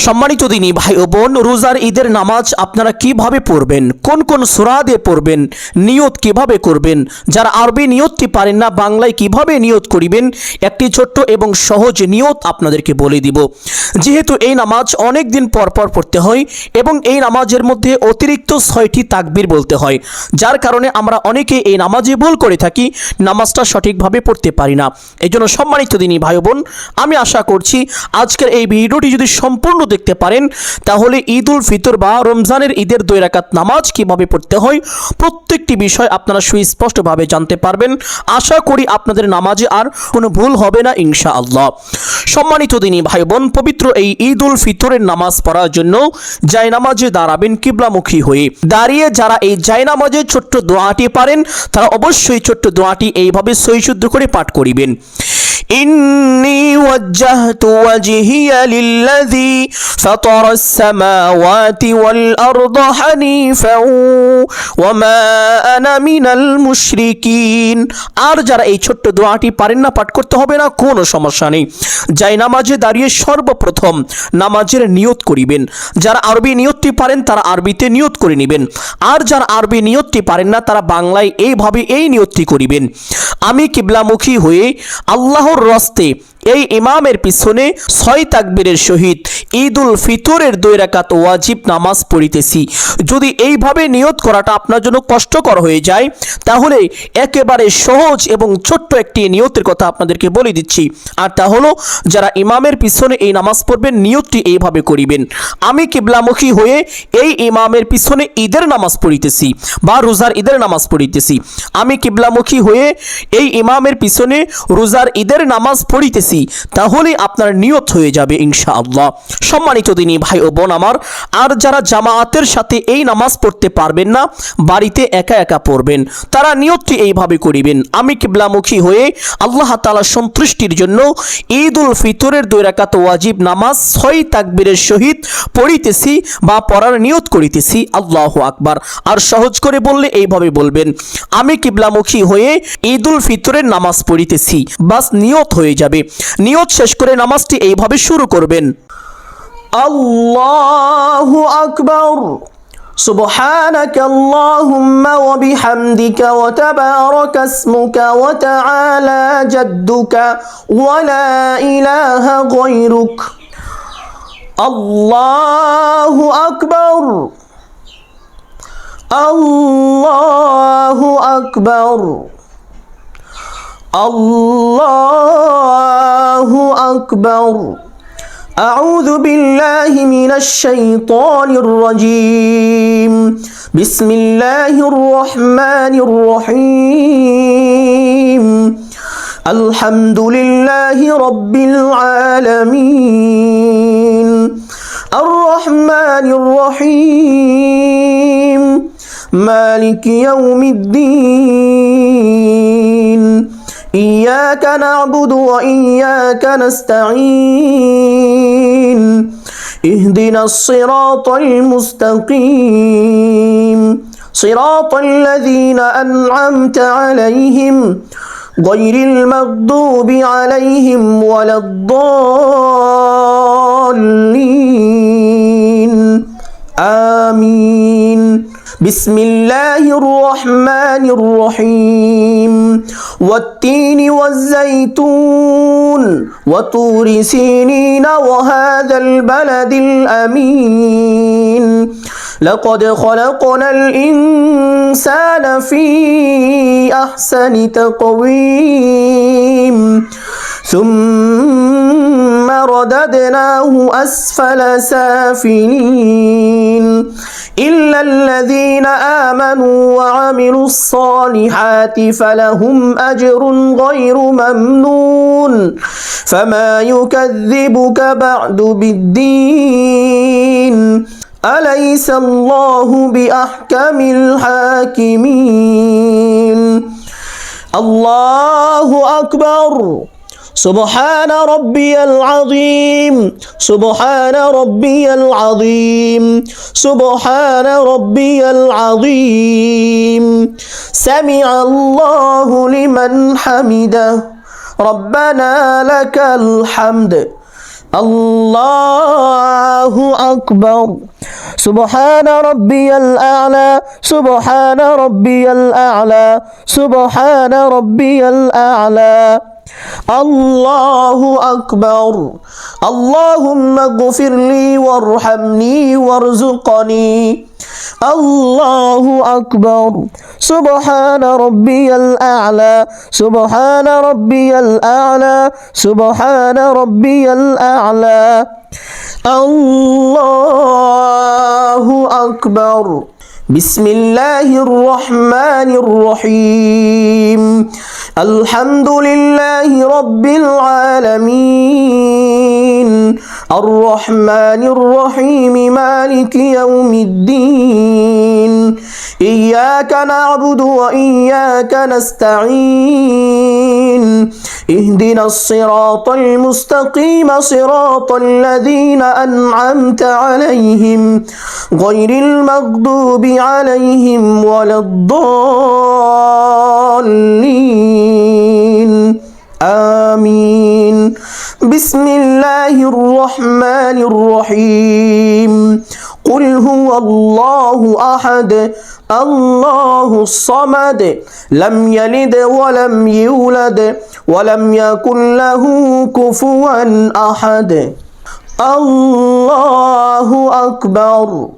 সম্মানিত দিনী ভাই ও বোন, রোজার ঈদের নামাজ আপনারা কিভাবে পড়বেন, কোন কোন সূরা দিয়ে পড়বেন, নিয়ত কিভাবে করবেন, যারা আরবি নিয়তটি পারেন না বাংলায় কিভাবে নিয়ত করিবেন, একটি ছোট্ট এবং সহজ নিয়ত আপনাদেরকে বলে দিব। যেহেতু এই নামাজ অনেক দিন পর পর পড়তে হয় এবং এই নামাজের মধ্যে অতিরিক্ত 6টি তাকবীর বলতে হয়, যার কারণে আমরা অনেকে এই নামাজে ভুল করে থাকি, নামাজটা সঠিকভাবে পড়তে পারি না। এই জন্য সম্মানিত দিনী ভাই বোন, আমি আশা করছি আজকের এই ভিডিওটি যদি সম্পূর্ণ দেখতে পারেন তাহলে ঈদ উল ফিতর বা রমজানের ঈদের 2 রাকাত নামাজ কিভাবে পড়তে হয় প্রত্যেকটি বিষয় আপনারা সুস্পষ্টভাবে জানতে পারবেন। আশা করি আপনাদের নামাজে আর কোনো ভুল হবে না ইনশাআল্লাহ। সম্মানিত দিনী ভাই বোন, পবিত্র এই ঈদ উল ফিতরের নামাজ পড়ার জন্য জায়নামাজে দাঁড়াবেন কিবলামুখী হয়ে। দাঁড়িয়ে যারা এই জায়নামাজে ছোট্ট দোয়াটি পারেন তারা অবশ্যই ছোট্ট দোয়াটি এইভাবে সহিশুদ্ধ করে পাঠ করিবেন। إني وجهت وجهي للذي فطر السماوات والأرض حنيفا وما أنا من المشركين। আর যারা এই ছোট্ট দোয়াটি পারেন না, পাঠ করতে হবে না, কোনো সমস্যা নেই। যাই নামাজে দাঁড়িয়ে সর্বপ্রথম নামাজের নিয়ত করিবেন। যারা আরবি নিয়তটি পারেন তারা আরবিতে নিয়ত করে নেবেন, আর যারা আরবি নিয়তটি পারেন না তারা বাংলায় এইভাবে এই নিয়তটি করিবেন। আমি কিবলামুখী হয়ে আল্লাহর রাস্তে এই ইমামের পিছনে 6 তাকবীরের সহিত ঈদ উল ফিতরের 2 রাকাত ওয়াজিব নামাজ পড়িতেছি। যদি এইভাবে নিয়ত করাটা আপনার জন্য কষ্টকর হয়ে যায় তাহলে একেবারে সহজ এবং ছোট্ট একটি নিয়তের কথা আপনাদেরকে বলে দিচ্ছি, আর তা হলো যারা ইমামের পিছনে এই নামাজ পড়বেন নিয়তটি এইভাবে করিবেন। আমি কিবলামুখী হয়ে এই ইমামের পিছনে ঈদের নামাজ পড়িতেছি বা রোজার ঈদের নামাজ পড়িতেছি। আমি কিবলামুখী হয়ে এই ইমামের পিছনে রোজার ঈদের নামাজ পড়িতেছি, তাহলে আপনার নিয়ত হয়ে যাবে ইনশাআল্লাহ। সম্মানিত দিনী ভাই ও বোন আমার, আর যারা জামায়াতের সাথে এই নামাজ পড়তে পারবেন না, বাড়িতে একা একা পড়বেন, তারা নিয়তটি এইভাবে করিবেন। আমি কিবলামুখী হয়ে আল্লাহ তাআলা সন্তুষ্টির জন্য ঈদ উল ফিতরের 2 রাকাত ওয়াজিব নামাজ 6 তাকবীরের সহিত পড়িতেছি বা পড়ার নিয়ত করিতেছি। আল্লাহু আকবার। আর সহজ করে বললে এইভাবে বলবেন, আমি কিবলামুখী হয়ে ঈদ উল ফিতরের নামাজ পড়িতেছি, বাস নিয়ত হয়ে যাবে। নিয়ত শেষ করে নামাজটি এইভাবে শুরু করবেন। আল্লাহু আকবার, সুবহানাকা আল্লাহুম্মা ওয়া বিহামদিকা ওয়া তাবারাকা ইসমুকা ওয়া তাআলা জাদ্দুকা ওয়া লা ইলাহা গায়রুক। আল্লাহু আকবার, আল্লাহু আকবার, আল্লাহু আকবার। আউযু বিল্লাহি মিনাশ শাইতানির রাজীম। বিসমিল্লাহির রহমানির রহিম। আলহামদুলিল্লাহি রাব্বিল আলামিন। আর রহমানির রহিম। মালিকি ইয়াউমিদ্দিন। إياك نعبد وإياك نستعين اهدنا الصراط المستقيم صراط الذين أنعمت عليهم غير المغضوب عليهم ولا الضالين آمين بسم الله الرحمن الرحيم والتين والزيتون وطور سينين وهذا البلد الأمين لقد خلقنا الإنسان في أحسن تقويم ثم رددناه أسفل سافلين إلا الذين آمنوا وعملوا الصالحات فلهم أجر غير ممنون فما يكذبك بعد بالدين أليس الله بأحكم الحاكمين الله أكبر سبحان ربي العظيم سبحان ربي العظيم سبحان ربي العظيم سمع الله لمن حمده ربنا لك الحمد الله أكبر سبحان ربي الأعلى سبحان ربي الأعلى سبحان ربي الأعلى الله أكبر اللهم اغفر لي وارحمني وارزقني الله أكبر سبحان ربي الأعلى سبحان ربي الأعلى سبحان ربي الأعلى الله أكبر بسم الله الرحمن الرحيم الحمد لله رب العالمين الرحمن الرحيم مالك يوم الدين إياك نعبد وإياك نستعين اهدنا الصراط المستقيم صراط الذين أنعمت عليهم غير المغضوب عليهم ولا الضالين آمين بسم الله الرحمن الرحيم قل هو الله أحد الله الصمد لم يلد ولم يولد ولم يكن له كفوا أحد الله أكبر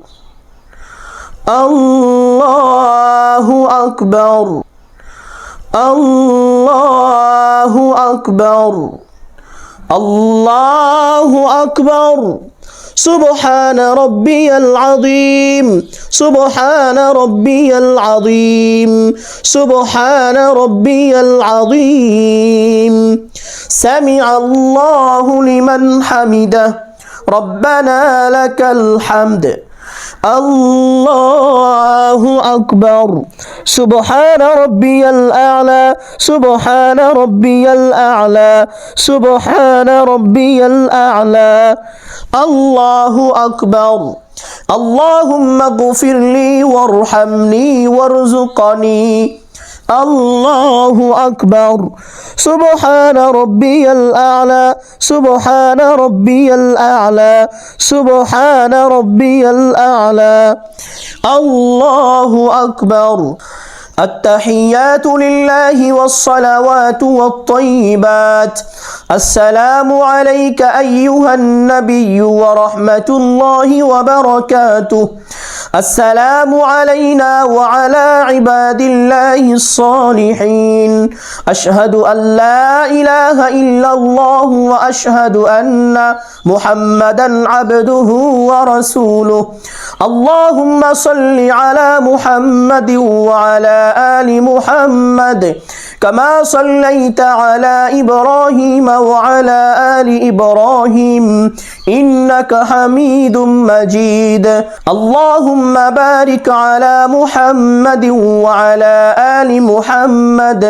الله أكبر الله أكبر الله أكبر سبحان ربي العظيم سبحان ربي العظيم سبحان ربي العظيم سمع الله لمن حمده ربنا لك الحمد الله أكبر سبحان ربي الأعلى سبحان ربي الأعلى سبحان ربي الأعلى الله أكبر اللهم اغفر لي وارحمني وارزقني الله أكبر سبحان ربي الأعلى سبحان ربي الأعلى سبحان ربي الأعلى الله أكبر التحيات لله والصلوات والطيبات السلام عليك أيها النبي ورحمة الله وبركاته السلام علينا وعلى عباد الله الصالحين أشهد أن لا إله إلا الله وأشهد أن محمدا عبده ورسوله اللهم صل على محمد وعلى آل محمد كما صليت على إبراهيم وعلى آل إبراهيم إنك حميد مجيد اللهم بارك على محمد وعلى آل محمد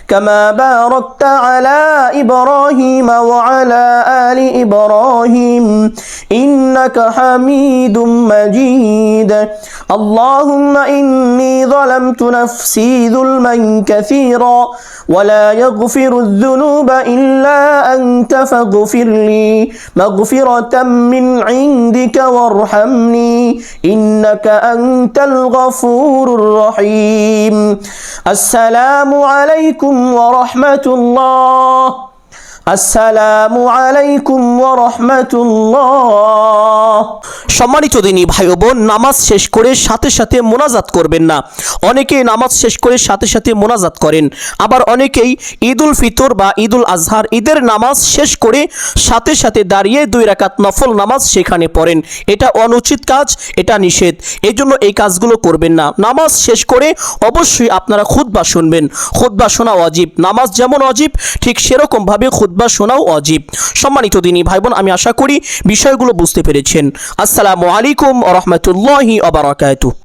كما باركت على إبراهيم وعلى آل إبراهيم إنك حميد مجيد اللهم إني ظلمت نفسي ظلما كثيرا ولا يغفر الذنوب إلا أنت فاغفر لي مغفرة من عندك وارحمني إنك أنت الغفور الرحيم السلام عليكم ورحمة الله আসসালামু আলাইকুম ওয়া রাহমাতুল্লাহ। সম্মানিত দিনী ভাই ও বোন, নামাজ শেষ করে সাথে সাথে মোনাজাত করবেন না। অনেকেই নামাজ শেষ করে সাথে সাথে মোনাজাত করেন, আবার অনেকেই ঈদুল ফিতর বা ঈদুল আজহার ঈদের নামাজ শেষ করে সাথে সাথে দাঁড়িয়ে 2 রাকাত নফল নামাজ সেখানে পড়েন। এটা অনুচিত কাজ, এটা নিষেধ। এই জন্য এই কাজগুলো করবেন না। নামাজ শেষ করে অবশ্যই আপনারা খুতবা শুনবেন। খুতবা শোনা ওয়াজিব। নামাজ যেমন ওয়াজিব ঠিক সেরকমভাবে খুতবা শোনাও ওয়াজিব। সম্মানিত দিনী ভাই বোন, আমি আশা করি বিষয়গুলো বুঝতে পেরেছেন। আসসালামু আলাইকুম ওয়া রাহমাতুল্লাহি ওয়া বারাকাতুহু।